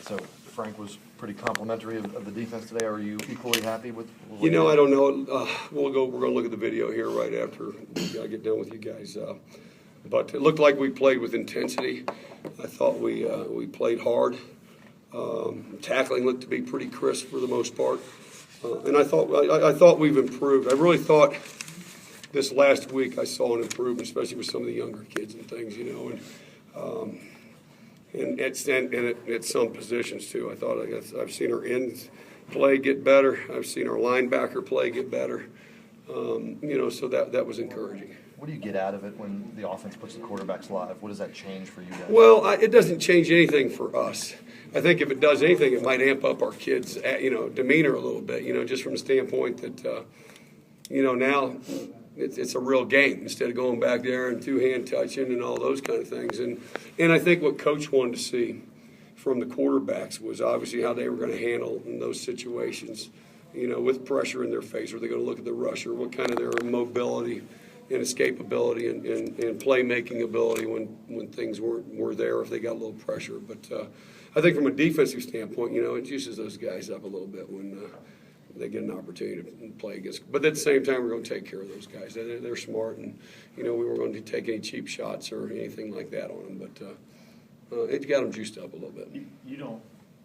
So Frank was pretty complimentary of the defense today. Are you equally happy with what You know, I don't know. We're going to look at the video here right after I get done with you guys. But it looked like we played with intensity. I thought we played hard. Tackling looked to be pretty crisp for the most part. And I thought we've improved. I really thought this last week I saw an improvement, especially with some of the younger kids and things, you know. And at some positions too. I've seen our ends play get better. I've seen our linebacker play get better. You know, so that was encouraging. What do you get out of it when the offense puts the quarterbacks live? What does that change for you guys? Well, it doesn't change anything for us. I think if it does anything, it might amp up our kids' demeanor a little bit. You know, just from the standpoint that you know, now it's a real game instead of going back there and two-hand touching and all those kind of things. And I think what Coach wanted to see from the quarterbacks was obviously how they were going to handle in those situations, you know, with pressure in their face. Are they going to look at the rusher? What kind of their mobility and escapability and playmaking ability when things were there if they got a little pressure. But I think from a defensive standpoint, you know, it juices those guys up a little bit when they get an opportunity to play against. But at the same time, we're going to take care of those guys. They're smart, and you know, we weren't going to take any cheap shots or anything like that on them. But it got them juiced up a little bit. You don't.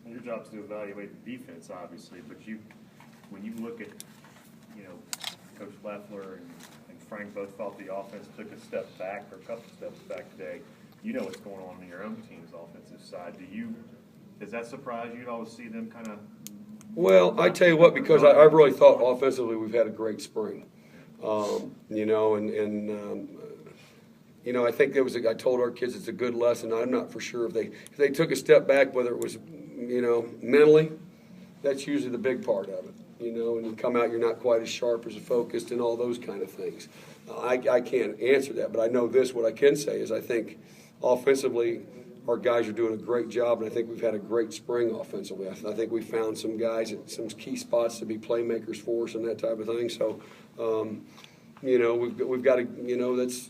Your job is to evaluate the defense, obviously. But when you look at, you know, Coach Leffler and Frank both thought the offense took a step back or a couple steps back today. You know what's going on in your own team's offensive side. Does that surprise you to always see them kind of? Well, I tell you what, because I really thought offensively we've had a great spring. You know, and you know, I think I told our kids it's a good lesson. I'm not for sure if they took a step back, whether it was, you know, mentally, that's usually the big part of it. You know, and you come out, you're not quite as sharp as focused and all those kind of things. I can't answer that, but I know this. What I can say is I think offensively our guys are doing a great job, and I think we've had a great spring offensively. I think we found some guys at some key spots to be playmakers for us and that type of thing. So, you know, we've got to, you know, that's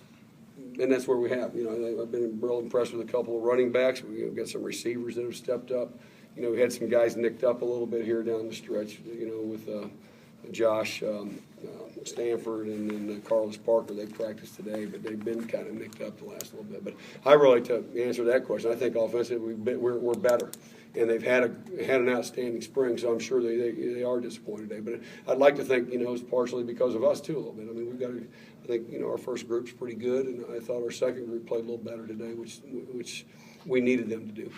where we have. You know, I've been real impressed with a couple of running backs. We've got some receivers that have stepped up. You know, we had some guys nicked up a little bit here down the stretch, you know, with Josh Stanford and then Carlos Parker. They practiced today, but they've been kind of nicked up the last little bit. But I really, to answer that question, I think offensively we're better. And they've had an outstanding spring, so I'm sure they are disappointed today. But I'd like to think, you know, it's partially because of us, too, a little bit. I mean, I think, you know, our first group's pretty good, and I thought our second group played a little better today, which we needed them to do.